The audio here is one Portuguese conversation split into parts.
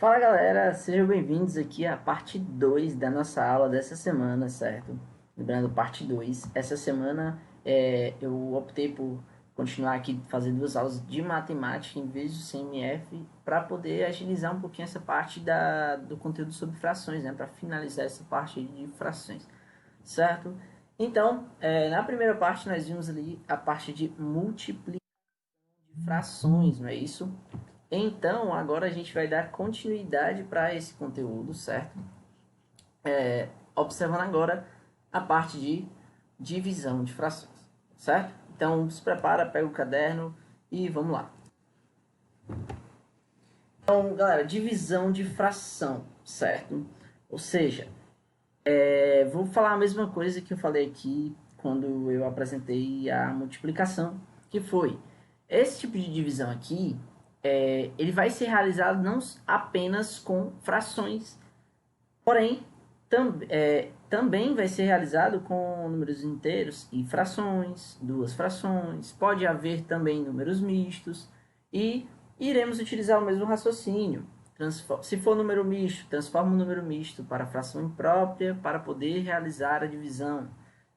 Fala galera, sejam bem-vindos aqui à parte 2 da nossa aula dessa semana, certo? Lembrando, parte 2. Essa semana eu optei por continuar aqui, fazer duas aulas de matemática em vez do CMF, para poder agilizar um pouquinho essa parte do conteúdo sobre frações, né? Para finalizar essa parte de frações, certo? Então, na primeira parte nós vimos ali a parte de multiplicação de frações, não é isso? Então, agora a gente vai dar continuidade para esse conteúdo, certo? Observando agora a parte de divisão de frações, certo? Então, se prepara, pega o caderno e vamos lá. Então, galera, divisão de fração, certo? Ou seja, vou falar a mesma coisa que eu falei aqui quando eu apresentei a multiplicação, que foi esse tipo de divisão aqui. Ele vai ser realizado não apenas com frações, porém também vai ser realizado com números inteiros e frações, duas frações, pode haver também números mistos e iremos utilizar o mesmo raciocínio. Se for número misto, transforma o número misto para fração imprópria para poder realizar a divisão.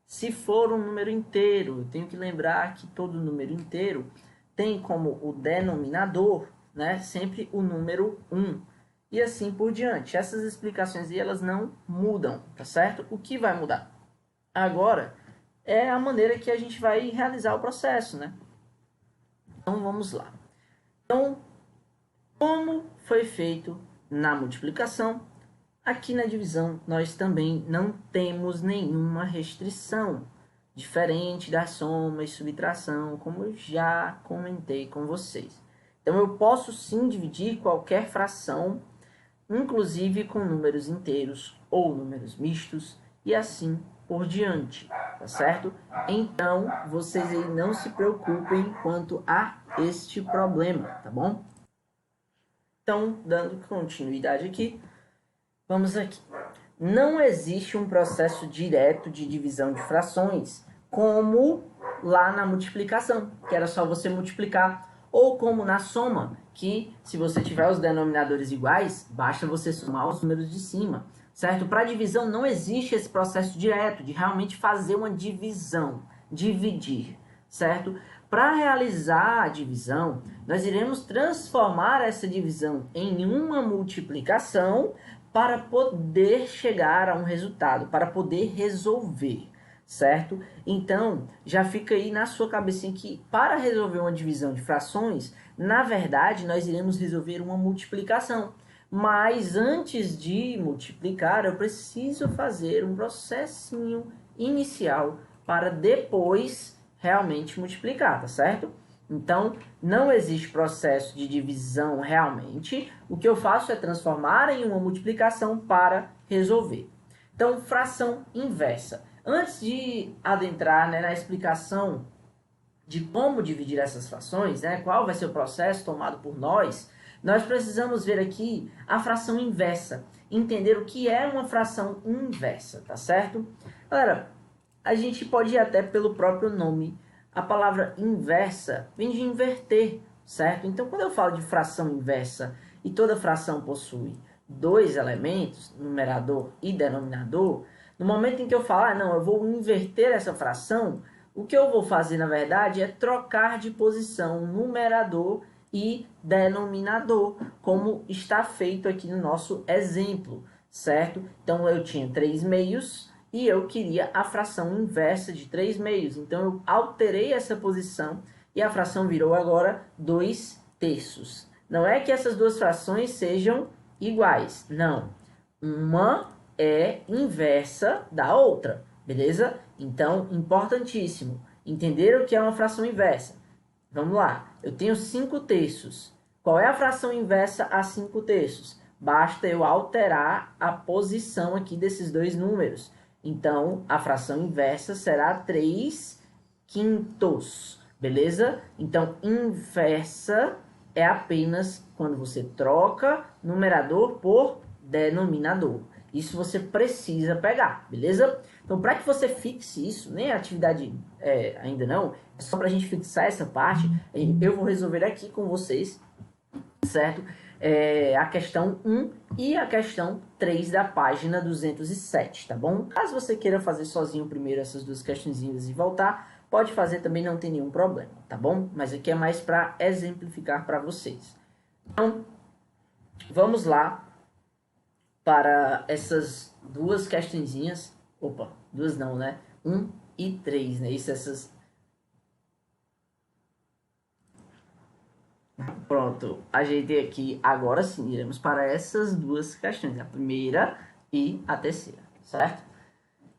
Se for um número inteiro, eu tenho que lembrar que todo número inteiro tem como o denominador, né, sempre o número 1. E assim por diante. Essas explicações aí, elas não mudam, tá certo? O que vai mudar agora é a maneira que a gente vai realizar o processo, né? Então vamos lá. Então, como foi feito na multiplicação, aqui na divisão nós também não temos nenhuma restrição, diferente da soma e subtração, como eu já comentei com vocês. Então, eu posso sim dividir qualquer fração, inclusive com números inteiros ou números mistos, e assim por diante, tá certo? Então, vocês aí não se preocupem quanto a este problema, tá bom? Então, dando continuidade aqui, vamos aqui. Não existe um processo direto de divisão de frações, como lá na multiplicação, que era só você multiplicar, ou como na soma, que se você tiver os denominadores iguais, basta você somar os números de cima, certo? Para divisão não existe esse processo direto de realmente fazer uma divisão, dividir, certo? Para realizar a divisão, nós iremos transformar essa divisão em uma multiplicação para poder chegar a um resultado, para poder resolver, certo? Então, já fica aí na sua cabecinha que para resolver uma divisão de frações, na verdade, nós iremos resolver uma multiplicação. Mas antes de multiplicar, eu preciso fazer um processinho inicial para depois realmente multiplicar, tá certo? Então, não existe processo de divisão realmente. O que eu faço é transformar em uma multiplicação para resolver. Então, fração inversa. Antes de adentrar, né, na explicação de como dividir essas frações, né, qual vai ser o processo tomado por nós precisamos ver aqui a fração inversa. Entender o que é uma fração inversa, tá certo? Galera, a gente pode ir até pelo próprio nome. A palavra inversa vem de inverter, certo? Então, quando eu falo de fração inversa e toda fração possui dois elementos, numerador e denominador, no momento em que eu falar, não, eu vou inverter essa fração, o que eu vou fazer, na verdade, é trocar de posição numerador e denominador, como está feito aqui no nosso exemplo, certo? Então, eu tinha 3 meios e eu queria a fração inversa de 3 meios. Então, eu alterei essa posição e a fração virou agora 2 terços. Não é que essas duas frações sejam iguais, não. Uma é inversa da outra, beleza? Então, importantíssimo, entender o que é uma fração inversa. Vamos lá, eu tenho 5 terços. Qual é a fração inversa a 5 terços? Basta eu alterar a posição aqui desses dois números. Então, a fração inversa será 3 quintos, beleza? Então, inversa é apenas quando você troca numerador por denominador. Isso você precisa pegar, beleza? Então, para que você fixe isso, nem a atividade ainda não, só para a gente fixar essa parte, eu vou resolver aqui com vocês, certo? a questão 1 e a questão 3 da página 207, tá bom? Caso você queira fazer sozinho primeiro essas duas questõezinhas e voltar, pode fazer também, não tem nenhum problema, tá bom? Mas aqui é mais para exemplificar para vocês. Então, vamos lá para essas duas questõezinhas. Opa, duas não, né? 1 e 3, né? Isso, essas... Pronto, ajeitei aqui. Agora sim, iremos para essas duas questões, a primeira e a terceira, certo?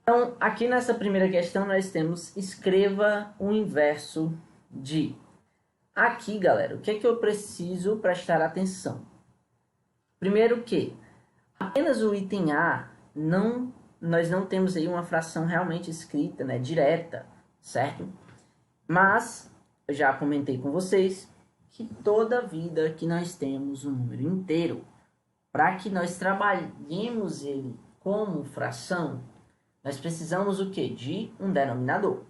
Então, aqui nessa primeira questão, nós temos escreva o inverso de. Aqui, galera, o que é que eu preciso prestar atenção? Primeiro que apenas o item A, nós não temos aí uma fração realmente escrita, né, direta, certo? Mas, eu já comentei com vocês que toda vida que nós temos um número inteiro, para que nós trabalhemos ele como fração, nós precisamos o quê? De um denominador.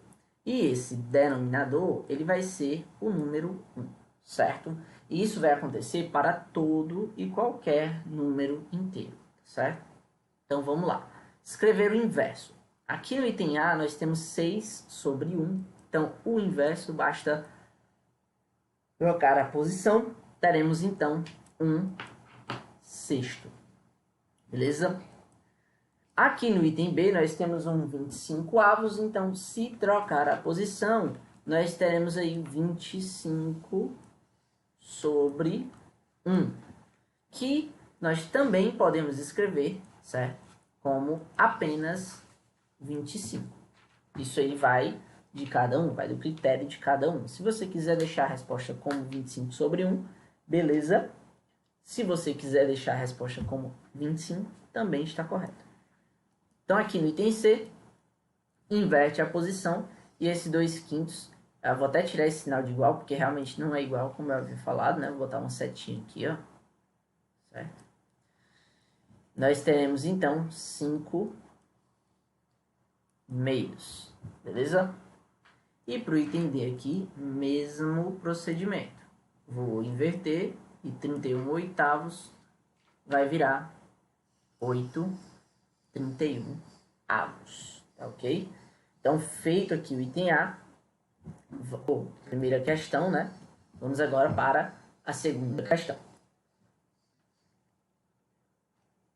E esse denominador, ele vai ser o número 1, certo? E isso vai acontecer para todo e qualquer número inteiro, certo? Então, vamos lá. Escrever o inverso. Aqui no item A, nós temos 6 sobre 1. Então, o inverso, basta trocar a posição. Teremos, então, 1/6. Beleza? Aqui no item B, nós temos um 25avos. Então, se trocar a posição, nós teremos aí 25 sobre 1. Que nós também podemos escrever, certo? Como apenas 25. Isso aí vai de cada um, vai do critério de cada um. Se você quiser deixar a resposta como 25 sobre 1, beleza. Se você quiser deixar a resposta como 25, também está correto. Então, aqui no item C, inverte a posição e esse 2/5, eu vou até tirar esse sinal de igual, porque realmente não é igual, como eu havia falado, né? Vou botar uma setinha aqui, ó. Certo? Nós teremos, então, 5 meios, beleza? E para o item D aqui, mesmo procedimento. Vou inverter e 31/8 vai virar 8/31avos, tá ok? Então, feito aqui o item A, primeira questão, né? Vamos agora para a segunda questão.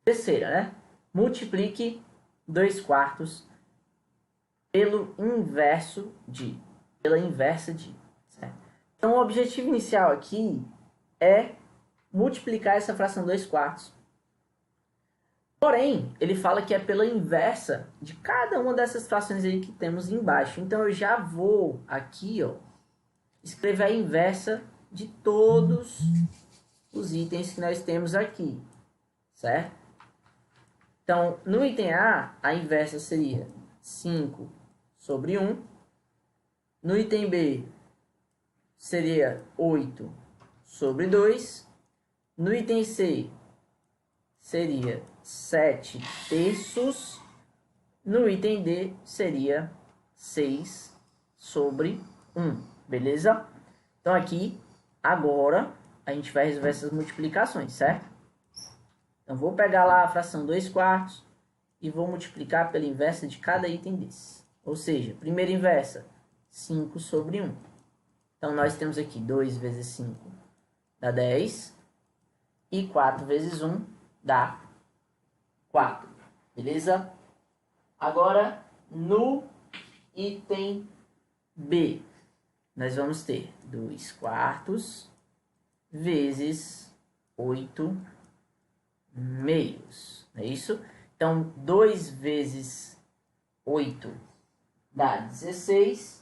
Terceira, né? Multiplique 2/4 pelo inverso de, pela inversa de, certo? Então, o objetivo inicial aqui é multiplicar essa fração 2/4. Porém, ele fala que é pela inversa de cada uma dessas frações aí que temos embaixo. Então, eu já vou aqui, ó, escrever a inversa de todos os itens que nós temos aqui, certo? Então, no item A, a inversa seria 5 sobre 1. No item B, seria 8 sobre 2. No item C, seria 7/3. No item D, seria 6 sobre 1. Beleza? Então, aqui, agora, a gente vai resolver essas multiplicações, certo? Então, vou pegar lá a fração 2/4 e vou multiplicar pela inversa de cada item desse. Ou seja, primeira inversa, 5 sobre 1. Então, nós temos aqui 2 vezes 5 dá 10. E 4 vezes 1 dá 4. Beleza? Agora, no item B, nós vamos ter 2/4 vezes 8/2. Não é isso? Então, 2 vezes 8 dá 16.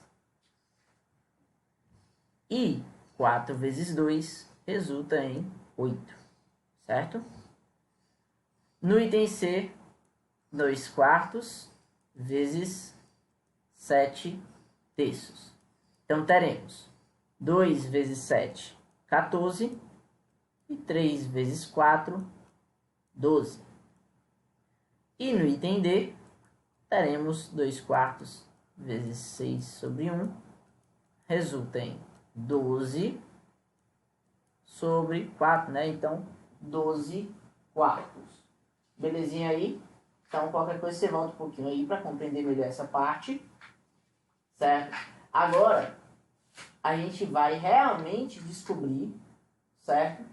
E 4 vezes 2 resulta em 8. Certo? No item C, 2/4 vezes 7/3. Então, teremos 2 vezes 7, 14. E 3 vezes 4, 12. E no item D, teremos 2/4 vezes 6 sobre 1. Resulta em 12 sobre 4, né? Então, 12 quartos. Belezinha aí? Então, qualquer coisa você volta um pouquinho aí para compreender melhor essa parte. Certo? Agora, a gente vai realmente descobrir, certo?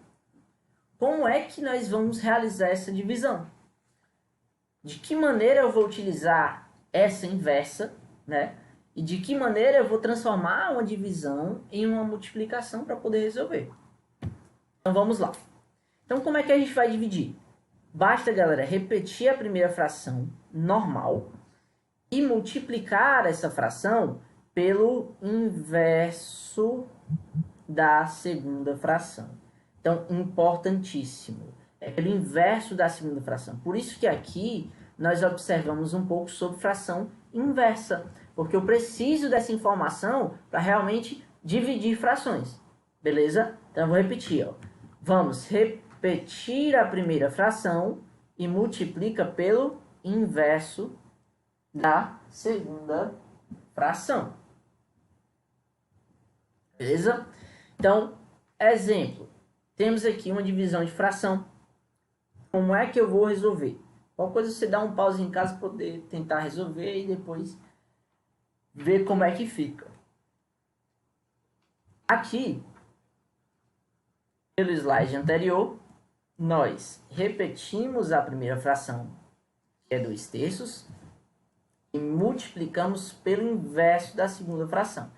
Como é que nós vamos realizar essa divisão? De que maneira eu vou utilizar essa inversa, né? E de que maneira eu vou transformar uma divisão em uma multiplicação para poder resolver. Então vamos lá. Então como é que a gente vai dividir? Basta, galera, repetir a primeira fração normal e multiplicar essa fração pelo inverso da segunda fração. Então, importantíssimo. É pelo inverso da segunda fração. Por isso que aqui nós observamos um pouco sobre fração inversa. Porque eu preciso dessa informação para realmente dividir frações. Beleza? Então, eu vou repetir. Ó. Vamos repetir a primeira fração e multiplica pelo inverso da segunda fração. Beleza? Então, exemplo. Temos aqui uma divisão de fração. Como é que eu vou resolver? Qualquer coisa você dá um pause em casa para poder tentar resolver e depois ver como é que fica. Aqui, pelo slide anterior, nós repetimos a primeira fração, que é 2/3, e multiplicamos pelo inverso da segunda fração.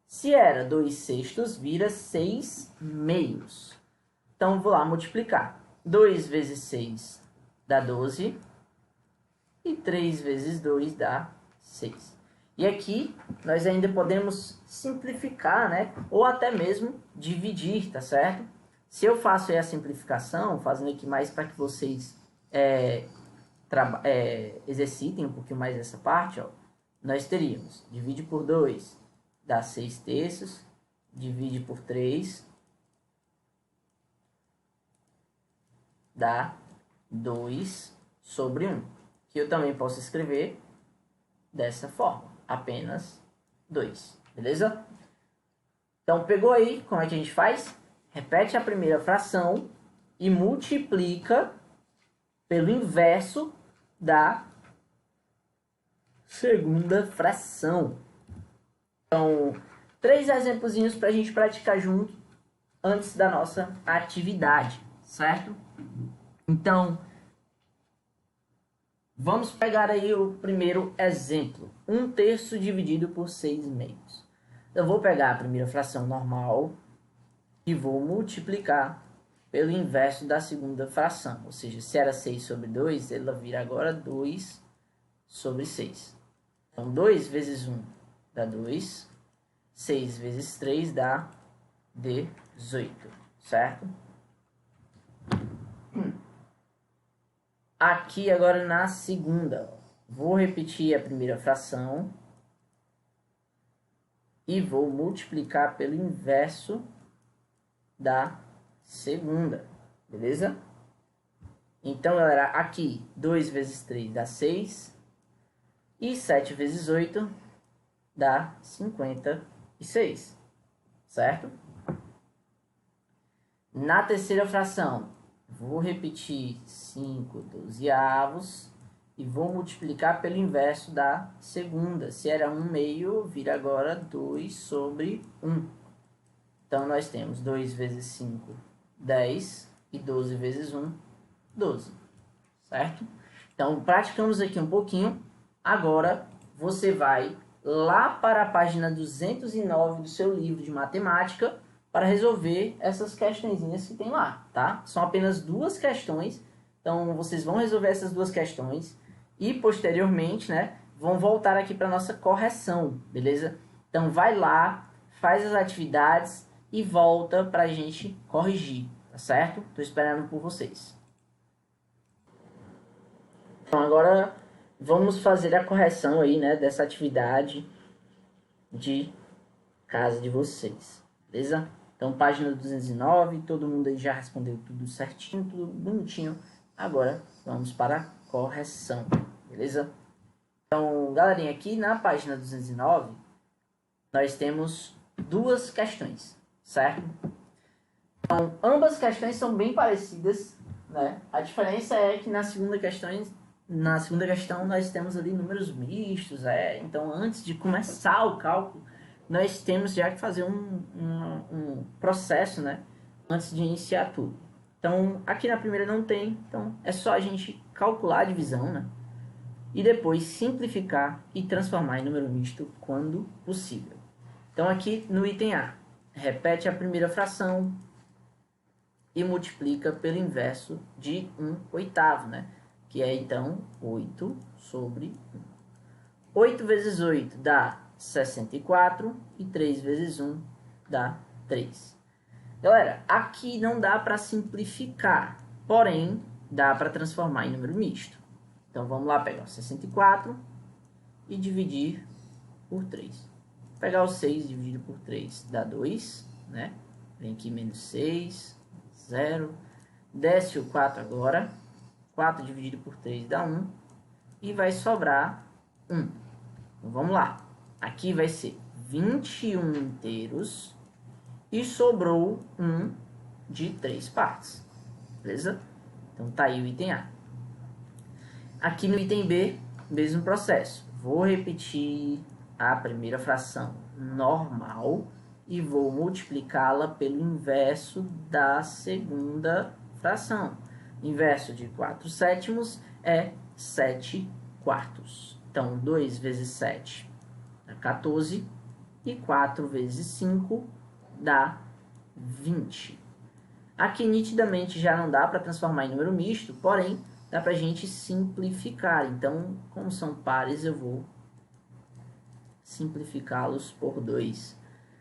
Se era 2/6, vira 6/2. Então, vou lá multiplicar. 2 vezes 6 dá 12. E 3 vezes 2 dá 6. E aqui, nós ainda podemos simplificar, né? Ou até mesmo dividir, tá certo? Se eu faço aí a simplificação, fazendo aqui mais para que vocês exercitem um pouquinho mais essa parte, ó, nós teríamos, divide por 2, dá 6/3, divide por 3, dá 2/1, que eu também posso escrever dessa forma, apenas 2, beleza? Então, pegou aí, como é que a gente faz? Repete a primeira fração e multiplica pelo inverso da segunda fração. Então, 3 exemplozinhos para a gente praticar junto antes da nossa atividade, certo? Então, vamos pegar aí o primeiro exemplo. 1/3 dividido por 6/2. Eu vou pegar a primeira fração normal e vou multiplicar pelo inverso da segunda fração. Ou seja, se era 6/2, ela vira agora 2/6. Então, 2 vezes 1 dá 2. 6 vezes 3 dá 18, certo? Aqui agora na segunda, vou repetir a primeira fração e vou multiplicar pelo inverso da segunda, beleza? Então, galera, aqui 2 vezes 3 dá 6 e 7 vezes 8 dá 56, certo? Na terceira fração, vou repetir 5/12 e vou multiplicar pelo inverso da segunda. Se era 1/2, vira agora 2/1. Então, nós temos 2 vezes 5, 10, e 12 vezes 1, 12, certo? Então, praticamos aqui um pouquinho. Agora, você vai lá para a página 209 do seu livro de matemática para resolver essas questõezinhas que tem lá, tá? São apenas 2 questões, então vocês vão resolver essas 2 questões e posteriormente, né, vão voltar aqui para nossa correção, beleza? Então vai lá, faz as atividades e volta para a gente corrigir, tá certo? Tô esperando por vocês. Então agora vamos fazer a correção aí, né, dessa atividade de casa de vocês, beleza? Então, página 209, todo mundo aí já respondeu tudo certinho, tudo bonitinho. Agora, vamos para a correção, beleza? Então, galerinha, aqui na página 209, nós temos 2 questões, certo? Então, ambas questões são bem parecidas né? A diferença é que na segunda questão nós temos ali números mistos, então antes de começar o cálculo, nós temos já que fazer um processo, né? Antes de iniciar tudo. Então, aqui na primeira não tem, então é só a gente calcular a divisão, né? E depois simplificar e transformar em número misto quando possível. Então, aqui no item A, repete a primeira fração e multiplica pelo inverso de 1/8, né? Que é, então, 8 sobre 1. 8 vezes 8 dá 64 e 3 vezes 1 dá 3. Galera, aqui não dá para simplificar, porém, dá para transformar em número misto. Então, vamos lá pegar o 64 e dividir por 3. Pegar o 6 dividido por 3 dá 2, né? Vem aqui menos 6, 0. Desce o 4 agora. 4 dividido por 3 dá 1. E vai sobrar 1. Então, vamos lá. Aqui vai ser 21 inteiros. E sobrou 1 de 3 partes. Beleza? Então, tá aí o item A. Aqui no item B, mesmo processo. Vou repetir a primeira fração normal e vou multiplicá-la pelo inverso da segunda fração. Inverso de 4 sétimos é 7 quartos. Então, 2 vezes 7 dá 14 e 4 vezes 5 dá 20. Aqui, nitidamente, já não dá para transformar em número misto, porém, dá para a gente simplificar. Então, como são pares, eu vou simplificá-los por 2.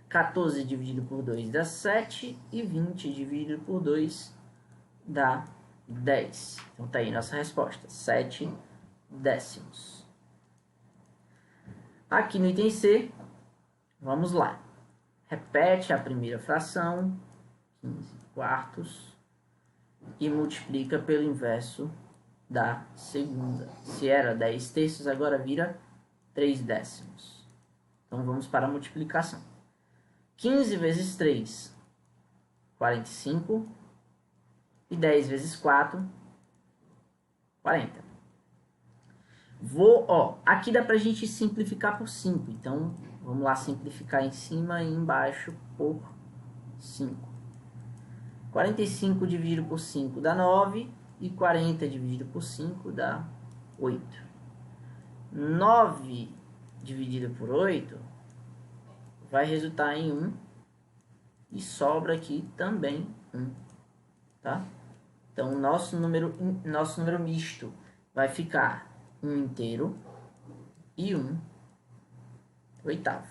14 dividido por 2 dá 7 e 20 dividido por 2 dá 10. Então, tá aí nossa resposta, 7 décimos. Aqui no item C, vamos lá. Repete a primeira fração, 15 quartos, e multiplica pelo inverso da segunda. Se era 10 terços, agora vira 3 décimos. Então, vamos para a multiplicação. 15 vezes 3, 45. E 10 vezes 4, 40. Aqui dá para a gente simplificar por 5. Então, vamos lá simplificar em cima e embaixo por 5. 45 dividido por 5 dá 9. E 40 dividido por 5 dá 8. 9 dividido por 8 vai resultar em 1. E sobra aqui também 1. Tá? Então, nosso número misto vai ficar 1 inteiro e 1 oitavo.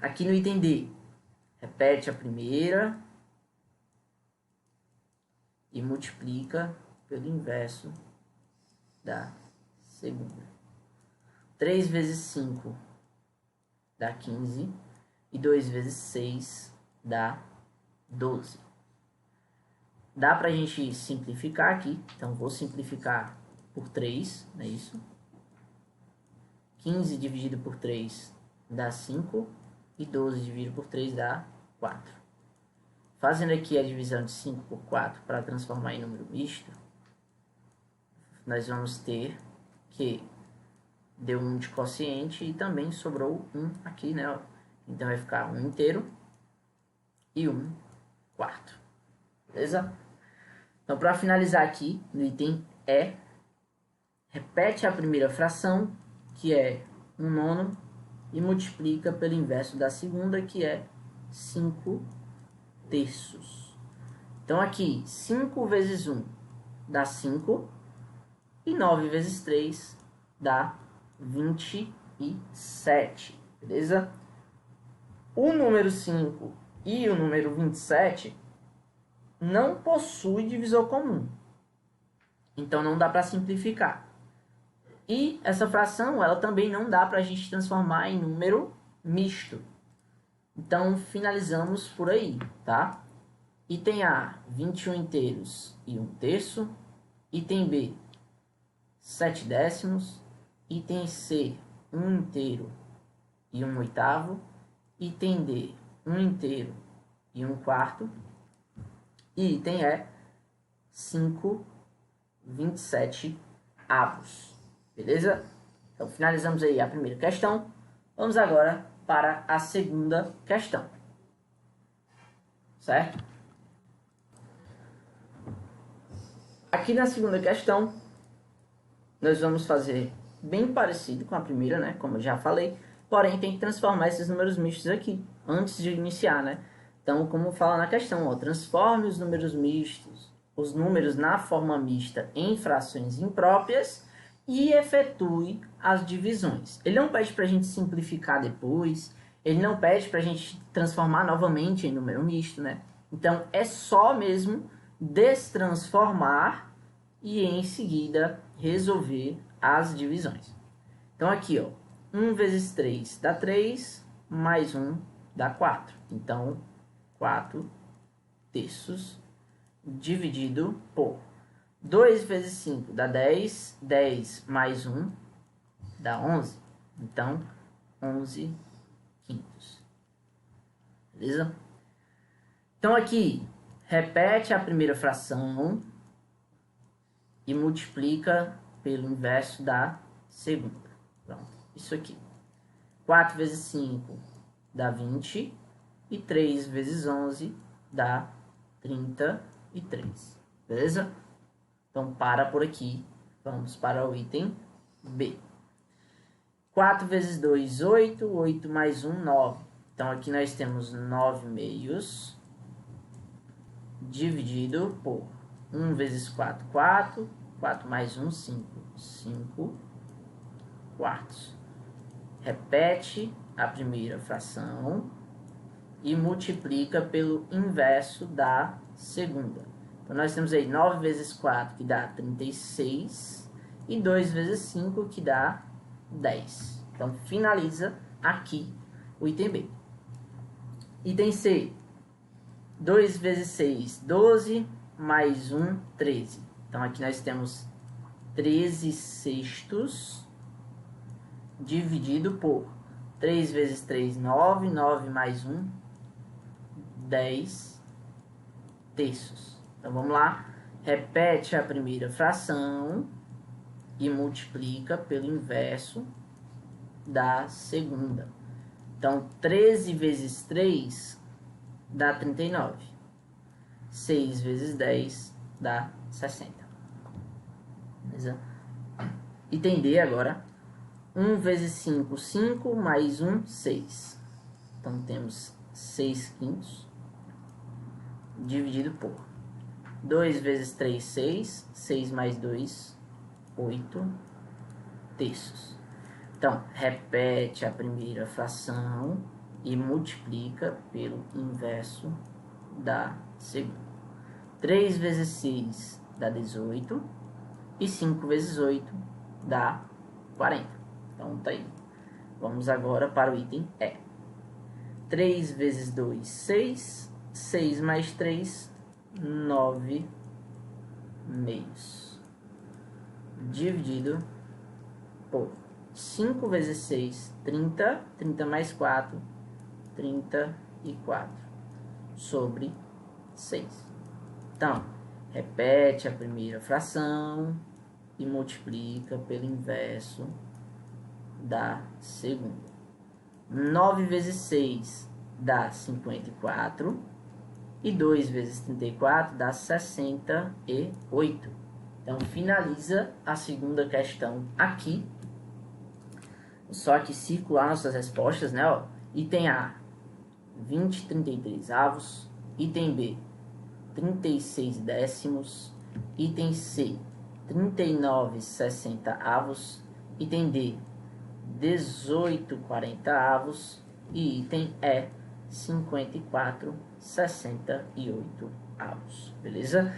Aqui no item D, repete a primeira e multiplica pelo inverso da segunda. 3 vezes 5 dá 15 e 2 vezes 6 dá 12. Dá para a gente simplificar aqui, então vou simplificar por 3, não é isso? 15 dividido por 3 dá 5 e 12 dividido por 3 dá 4. Fazendo aqui a divisão de 5 por 4 para transformar em número misto, nós vamos ter que deu 1 de quociente e também sobrou 1 aqui, né? Então vai ficar 1 inteiro e 1 quarto. Beleza? Então, para finalizar aqui, no item E, repete a primeira fração, que é 1 nono, e multiplica pelo inverso da segunda, que é 5 terços. Então, aqui, 5 vezes 1 dá 5, e 9 vezes 3 dá 27, beleza? O número 5 e o número 27 não possui divisor comum. Então, não dá para simplificar. E essa fração, ela também não dá para a gente transformar em número misto. Então, finalizamos por aí, tá? Item A, 21 inteiros e 1 terço. Item B, 7 décimos. Item C, 1 inteiro e 1 oitavo. Item D, 1 inteiro e 1 quarto. E item E, 5,27 avos. Beleza? Então, finalizamos aí a primeira questão. Vamos agora para a segunda questão. Certo? Aqui na segunda questão, nós vamos fazer bem parecido com a primeira, né? Como eu já falei. Porém, tem que transformar esses números mistos aqui, antes de iniciar, né? Então, como fala na questão, ó, transforme os números mistos, os números na forma mista em frações impróprias e efetue as divisões. Ele não pede para a gente simplificar depois, ele não pede para a gente transformar novamente em número misto, né? Então, é só mesmo destransformar e em seguida resolver as divisões. Então, aqui, ó, 1 vezes 3 dá 3, mais 1 dá 4. Então, 4 terços dividido por 2 vezes 5 dá 10, 10 mais 1 dá 11. Então, 11 quintos. Beleza? Então, aqui, repete a primeira fração e multiplica pelo inverso da segunda. Pronto, isso aqui. 4 vezes 5 dá 20 e 3 vezes 11 dá 33. Beleza? Então, para por aqui. Vamos para o item B. 4 vezes 2, 8. 8 mais 1, 9. Então, aqui nós temos 9 meios dividido por 1 vezes 4, 4. 4 mais 1, 5. 5 quartos. Repete a primeira fração e multiplica pelo inverso da segunda. Então, nós temos aí 9 vezes 4, que dá 36, e 2 vezes 5, que dá 10. Então, finaliza aqui o item B. Item C. 2 vezes 6, 12, mais 1, 13. Então, aqui nós temos 13 sextos dividido por 3 vezes 3, 9, 9 mais 1, 10 terços. Então, vamos lá. Repete a primeira fração e multiplica pelo inverso da segunda. Então, 13 vezes 3 dá 39. 6 vezes 10 dá 60. Beleza? Item D agora. 1 vezes 5, 5, mais 1, 6. Então, temos 6 quintos dividido por 2 vezes 3, 6. 6 mais 2, 8 terços. Então, repete a primeira fração e multiplica pelo inverso da segunda. 3 vezes 6 dá 18 e 5 vezes 8 dá 40. Então, tá aí. Vamos agora para o item E. 3 vezes 2, 6. 6 mais 3, 9 meios. Dividido por 5 vezes 6, 30. 30 mais 4, 34. Sobre 6. Então, repete a primeira fração e multiplica pelo inverso da segunda. 9 vezes 6 dá 54. E 2 vezes 34 dá 68. Então, finaliza a segunda questão aqui. Só que circular nossas respostas, né? Ó. Item A, 20,33 avos. Item B, 36 décimos. Item C, 39,60 avos. Item D, 18,40 avos. E item E, 54,68 avos. Beleza?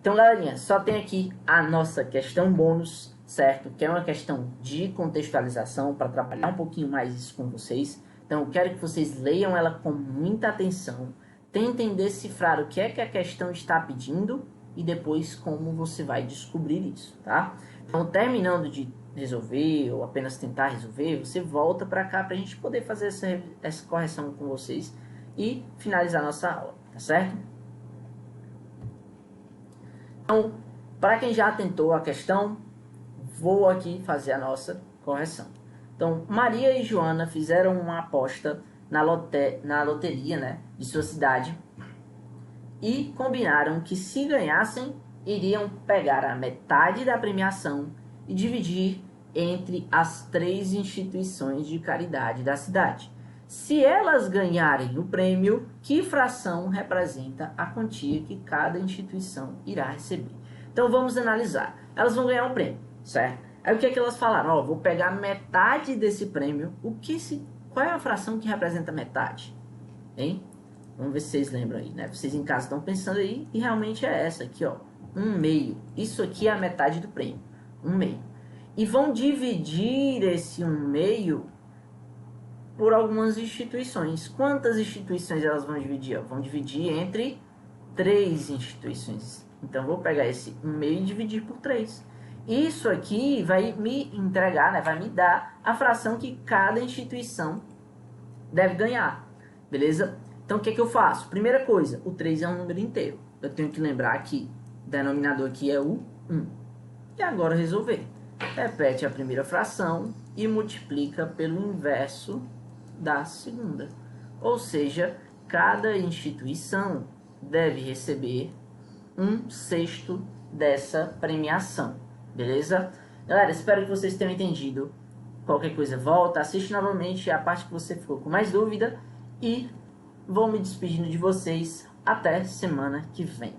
Então, galerinha, só tem aqui a nossa questão bônus, certo? Que é uma questão de contextualização para trabalhar um pouquinho mais isso com vocês. Então, eu quero que vocês leiam ela com muita atenção, tentem decifrar o que é que a questão está pedindo e depois como você vai descobrir isso, tá? Então, terminando de resolver ou apenas tentar resolver, você volta para cá para a gente poder fazer essa correção com vocês e finalizar nossa aula, tá certo? Então, para quem já tentou a questão, vou aqui fazer a nossa correção. Então, Maria e Joana fizeram uma aposta na loteria, né, de sua cidade e combinaram que, se ganhassem, iriam pegar a metade da premiação e dividir entre as 3 instituições de caridade da cidade. Se elas ganharem o prêmio, que fração representa a quantia que cada instituição irá receber? Então vamos analisar. Elas vão ganhar um prêmio, certo? Aí o que é que elas falaram? Ó, vou pegar metade desse prêmio. Qual é a fração que representa metade? Hein? Vamos ver se vocês lembram aí, né? Vocês em casa estão pensando aí e realmente é essa aqui, ó. 1/2. Isso aqui é a metade do prêmio. 1/2. E vão dividir esse 1/2 por algumas instituições. Quantas instituições elas vão dividir? Vão dividir entre 3 instituições. Então, vou pegar esse 1/2 e dividir por 3. Isso aqui vai me entregar, né, vai me dar a fração que cada instituição deve ganhar. Beleza? Então, o que é que eu faço? Primeira coisa, o 3 é um número inteiro. Eu tenho que lembrar que o denominador aqui é o 1. E agora resolver. Repete a primeira fração e multiplica pelo inverso da segunda. Ou seja, cada instituição deve receber 1/6 dessa premiação. Beleza? Galera, espero que vocês tenham entendido. Qualquer coisa, volta, assiste novamente a parte que você ficou com mais dúvida. E vou me despedindo de vocês. Até semana que vem.